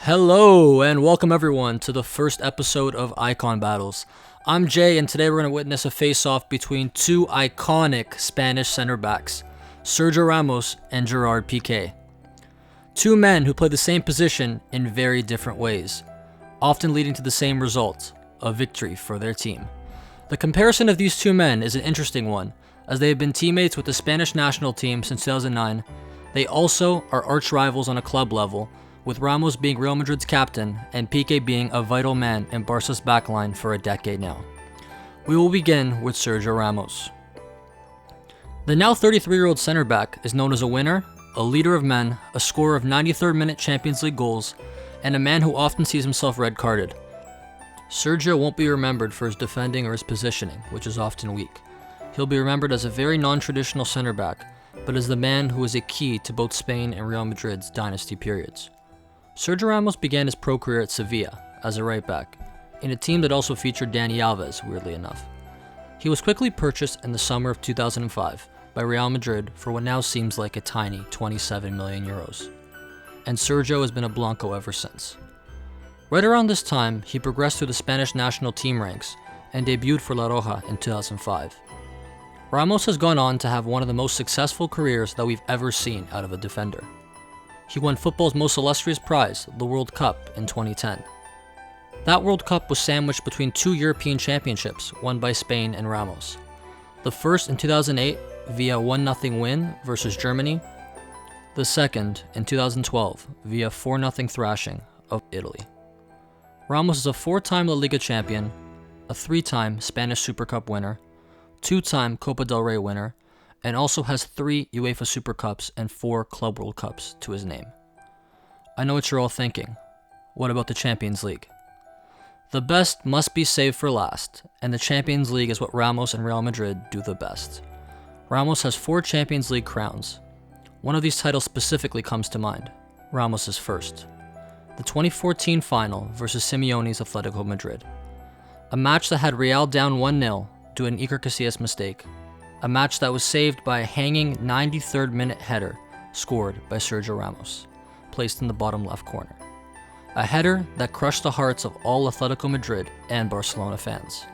Hello and welcome everyone to the first episode of Icon Battles. I'm Jay and today we're going to witness a face-off between two iconic Spanish center backs, Sergio Ramos and Gerard Pique. Two men who play the same position in very different ways, often leading to the same result, a victory for their team. The comparison of these two men is an interesting one, as they have been teammates with the Spanish national team since 2009. They also are arch rivals on a club level, with Ramos being Real Madrid's captain and Pique being a vital man in Barca's backline for a decade now. We will begin with Sergio Ramos. The now 33-year-old center back is known as a winner, a leader of men, a scorer of 93rd-minute Champions League goals, and a man who often sees himself red-carded. Sergio won't be remembered for his defending or his positioning, which is often weak. He'll be remembered as a very non-traditional center back, but as the man who was a key to both Spain and Real Madrid's dynasty periods. Sergio Ramos began his pro career at Sevilla as a right back, in a team that also featured Dani Alves, weirdly enough. He was quickly purchased in the summer of 2005 by Real Madrid for what now seems like a tiny 27 million euros. And Sergio has been a Blanco ever since. Right around this time, he progressed through the Spanish national team ranks and debuted for La Roja in 2005. Ramos has gone on to have one of the most successful careers that we've ever seen out of a defender. He won football's most illustrious prize, the World Cup, in 2010. That World Cup was sandwiched between two European championships won by Spain and Ramos. The first in 2008 via 1-0 win versus Germany, the second in 2012 via 4-0 thrashing of Italy. Ramos is a 4-time La Liga champion, a 3-time Spanish Super Cup winner, 2-time Copa del Rey winner, and also has 3 UEFA Super Cups and 4 Club World Cups to his name. I know what you're all thinking. What about the Champions League? The best must be saved for last, and the Champions League is what Ramos and Real Madrid do the best. Ramos has 4 Champions League crowns. One of these titles specifically comes to mind. Ramos' first. The 2014 final versus Simeone's Atletico Madrid. A match that had Real down 1-0 due to an Iker Casillas mistake. A match that was saved by a hanging 93rd minute header scored by Sergio Ramos, placed in the bottom left corner. A header that crushed the hearts of all Atletico Madrid and Barcelona fans.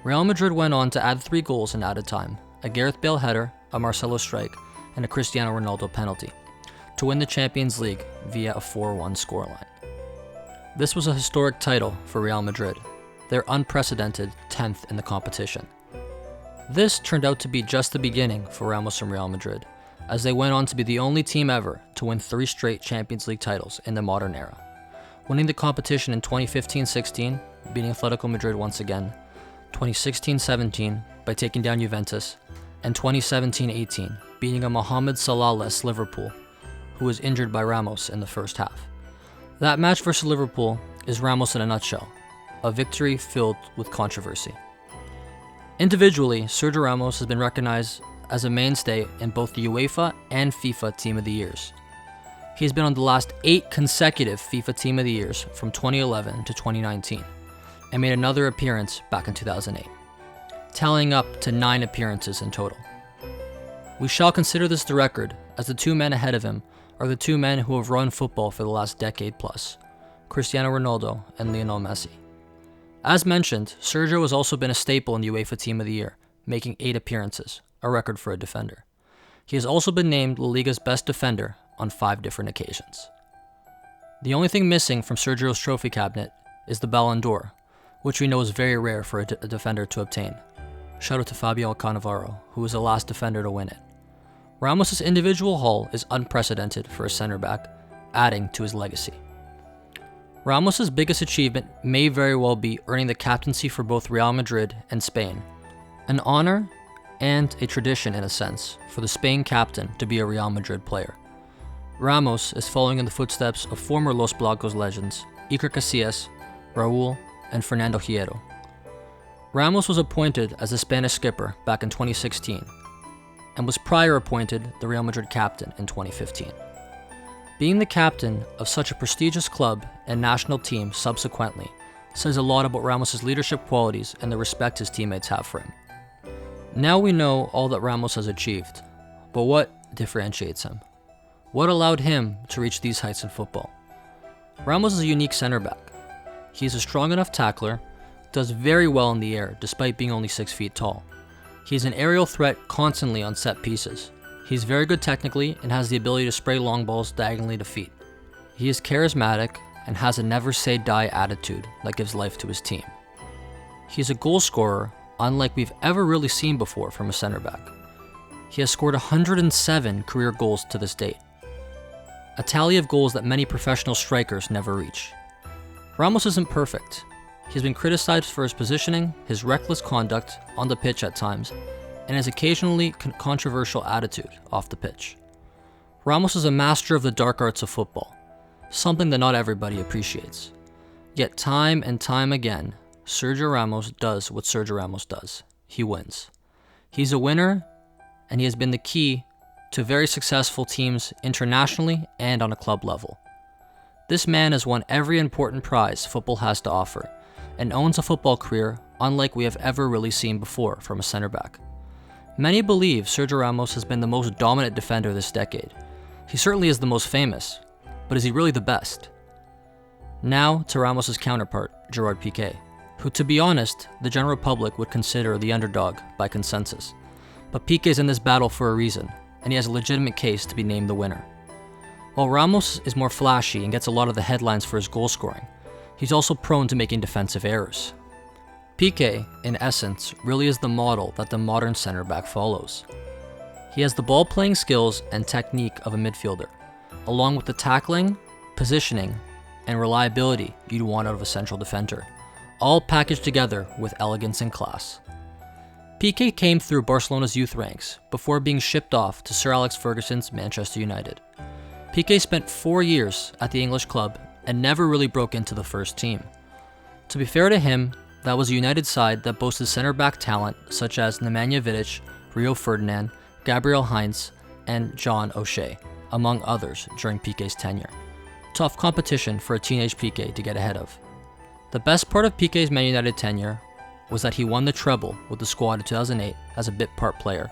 Real Madrid went on to add 3 goals in added time, a Gareth Bale header, a Marcelo strike, and a Cristiano Ronaldo penalty, to win the Champions League via a 4-1 scoreline. This was a historic title for Real Madrid, their unprecedented 10th in the competition. This turned out to be just the beginning for Ramos and Real Madrid, as they went on to be the only team ever to win 3 straight Champions League titles in the modern era, winning the competition in 2015-16, beating Atletico Madrid once again, 2016-17 by taking down Juventus, and 2017-18 beating a Mohamed Salah-less Liverpool, who was injured by Ramos in the first half. That match versus Liverpool is Ramos in a nutshell, a victory filled with controversy. Individually, Sergio Ramos has been recognized as a mainstay in both the UEFA and FIFA Team of the Years. He has been on the last 8 consecutive FIFA Team of the Years from 2011 to 2019, and made another appearance back in 2008, tallying up to 9 appearances in total. We shall consider this the record, as the 2 men ahead of him are the 2 men who have run football for the last decade plus, Cristiano Ronaldo and Lionel Messi. As mentioned, Sergio has also been a staple in the UEFA Team of the Year, making 8 appearances, a record for a defender. He has also been named La Liga's best defender on 5 different occasions. The only thing missing from Sergio's trophy cabinet is the Ballon d'Or, which we know is very rare for a defender to obtain. Shout out to Fabio Cannavaro, who was the last defender to win it. Ramos' individual haul is unprecedented for a center back, adding to his legacy. Ramos' biggest achievement may very well be earning the captaincy for both Real Madrid and Spain, an honor and a tradition in a sense for the Spain captain to be a Real Madrid player. Ramos is following in the footsteps of former Los Blancos legends Iker Casillas, Raúl, and Fernando Hierro. Ramos was appointed as the Spanish skipper back in 2016 and was prior appointed the Real Madrid captain in 2015. Being the captain of such a prestigious club and national team subsequently says a lot about Ramos' leadership qualities and the respect his teammates have for him. Now we know all that Ramos has achieved, but what differentiates him? What allowed him to reach these heights in football? Ramos is a unique center back. He is a strong enough tackler, does very well in the air despite being only 6 feet tall. He is an aerial threat constantly on set pieces. He's very good technically and has the ability to spray long balls diagonally to feet. He is charismatic and has a never say die attitude that gives life to his team. He's a goal scorer unlike we've ever really seen before from a center back. He has scored 107 career goals to this date, a tally of goals that many professional strikers never reach. Ramos isn't perfect. He's been criticized for his positioning, his reckless conduct on the pitch at times, and his occasionally controversial attitude off the pitch. Ramos is a master of the dark arts of football, something that not everybody appreciates. Yet time and time again, Sergio Ramos does what Sergio Ramos does. He wins. He's a winner, and he has been the key to very successful teams internationally and on a club level. This man has won every important prize football has to offer, and owns a football career unlike we have ever really seen before from a center back. Many believe Sergio Ramos has been the most dominant defender this decade. He certainly is the most famous, but is he really the best? Now to Ramos' counterpart, Gerard Pique, who, to be honest, the general public would consider the underdog by consensus. But Pique is in this battle for a reason, and he has a legitimate case to be named the winner. While Ramos is more flashy and gets a lot of the headlines for his goal scoring, he's also prone to making defensive errors. Pique, in essence, really is the model that the modern center back follows. He has the ball playing skills and technique of a midfielder, along with the tackling, positioning, and reliability you'd want out of a central defender, all packaged together with elegance and class. Pique came through Barcelona's youth ranks before being shipped off to Sir Alex Ferguson's Manchester United. Pique spent 4 years at the English club and never really broke into the first team. To be fair to him, that was a United side that boasted centre-back talent such as Nemanja Vidic, Rio Ferdinand, Gabriel Heinz, and John O'Shea, among others during Pique's tenure. Tough competition for a teenage Pique to get ahead of. The best part of Pique's Man United tenure was that he won the treble with the squad in 2008 as a bit part player,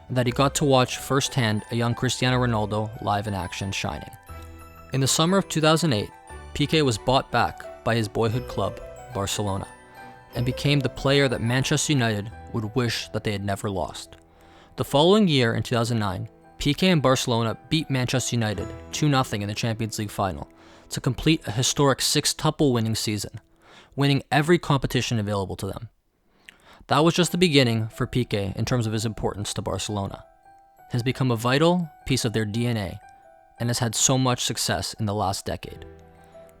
and that he got to watch firsthand a young Cristiano Ronaldo live in action shining. In the summer of 2008, Pique was bought back by his boyhood club, Barcelona, and became the player that Manchester United would wish that they had never lost. The following year, in 2009, Pique and Barcelona beat Manchester United 2-0 in the Champions League final to complete a historic 6-tuple winning season, winning every competition available to them. That was just the beginning for Pique in terms of his importance to Barcelona. He has become a vital piece of their DNA and has had so much success in the last decade.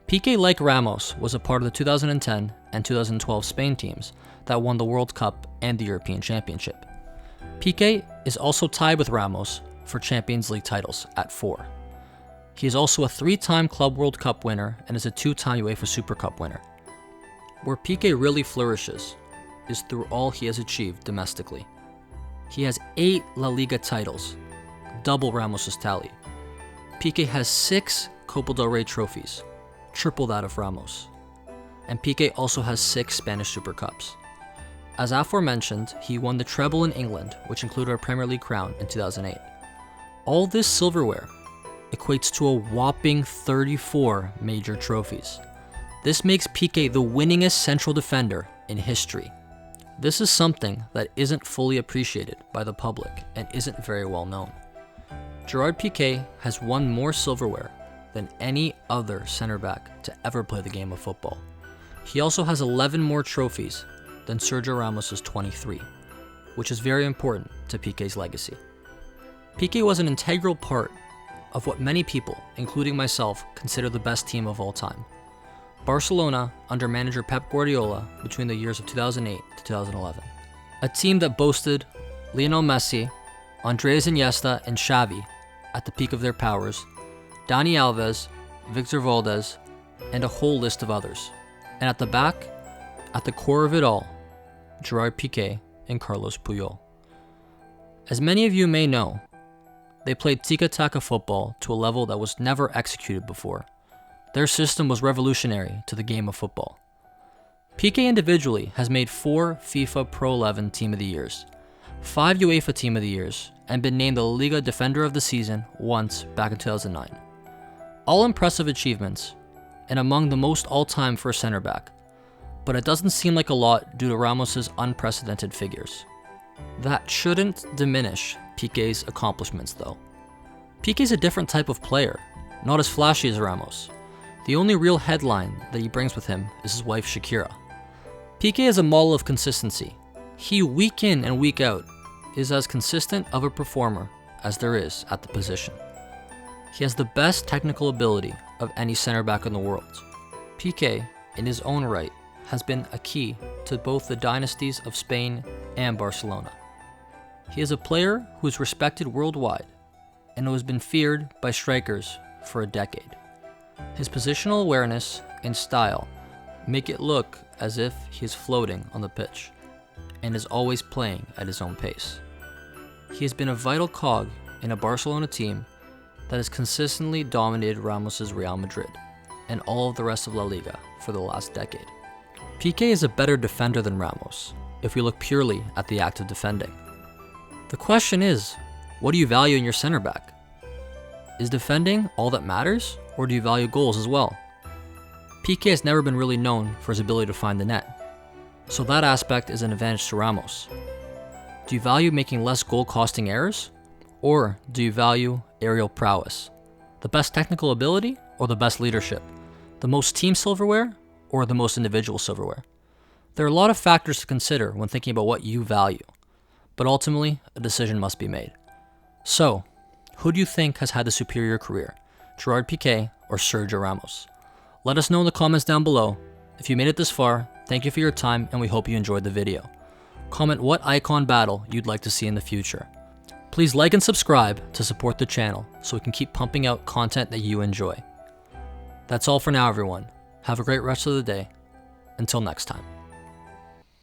Pique, like Ramos, was a part of the 2010 and 2012 Spain teams that won the World Cup and the European Championship. Pique is also tied with Ramos for Champions League titles at 4. He is also a 3-time Club World Cup winner and is a 2-time UEFA Super Cup winner. Where Pique really flourishes is through all he has achieved domestically. He has 8 La Liga titles, double Ramos' tally. Pique has 6 Copa del Rey trophies, triple that of Ramos. And Pique also has 6 Spanish Super Cups. As aforementioned, he won the treble in England, which included a Premier League crown in 2008. All this silverware equates to a whopping 34 major trophies. This makes Pique the winningest central defender in history. This is something that isn't fully appreciated by the public and isn't very well known. Gerard Pique has won more silverware than any other center back to ever play the game of football. He also has 11 more trophies than Sergio Ramos' 23, which is very important to Pique's legacy. Pique was an integral part of what many people, including myself, consider the best team of all time. Barcelona under manager Pep Guardiola between the years of 2008 to 2011. A team that boasted Lionel Messi, Andres Iniesta, and Xavi at the peak of their powers, Dani Alves, Victor Valdez, and a whole list of others. And at the back, at the core of it all, Gerard Pique and Carlos Puyol. As many of you may know, they played tiki-taka football to a level that was never executed before. Their system was revolutionary to the game of football. Pique individually has made 4 FIFA Pro 11 Team of the Years, 5 UEFA Team of the Years, and been named the La Liga Defender of the Season once back in 2009. All impressive achievements, and among the most all-time for a center back, but it doesn't seem like a lot due to Ramos's unprecedented figures. That shouldn't diminish Pique's accomplishments though. Pique's a different type of player, not as flashy as Ramos. The only real headline that he brings with him is his wife Shakira. Pique is a model of consistency. He, week in and week out, is as consistent of a performer as there is at the position. He has the best technical ability of any center back in the world. Pique, in his own right, has been a key to both the dynasties of Spain and Barcelona. He is a player who is respected worldwide and who has been feared by strikers for a decade. His positional awareness and style make it look as if he is floating on the pitch and is always playing at his own pace. He has been a vital cog in a Barcelona team that has consistently dominated Ramos's Real Madrid and all of the rest of La Liga for the last decade. Pique is a better defender than Ramos if we look purely at the act of defending. The question is, what do you value in your center back? Is defending all that matters, or do you value goals as well? Pique has never been really known for his ability to find the net, so that aspect is an advantage to Ramos. Do you value making less goal-costing errors, or do you value aerial prowess? The best technical ability, or the best leadership? The most team silverware, or the most individual silverware? There are a lot of factors to consider when thinking about what you value, but ultimately, a decision must be made. So, who do you think has had the superior career, Gerard Piqué or Sergio Ramos? Let us know in the comments down below. If you made it this far, thank you for your time and we hope you enjoyed the video. Comment what icon battle you'd like to see in the future. Please like and subscribe to support the channel so we can keep pumping out content that you enjoy. That's all for now, everyone. Have a great rest of the day. Until next time.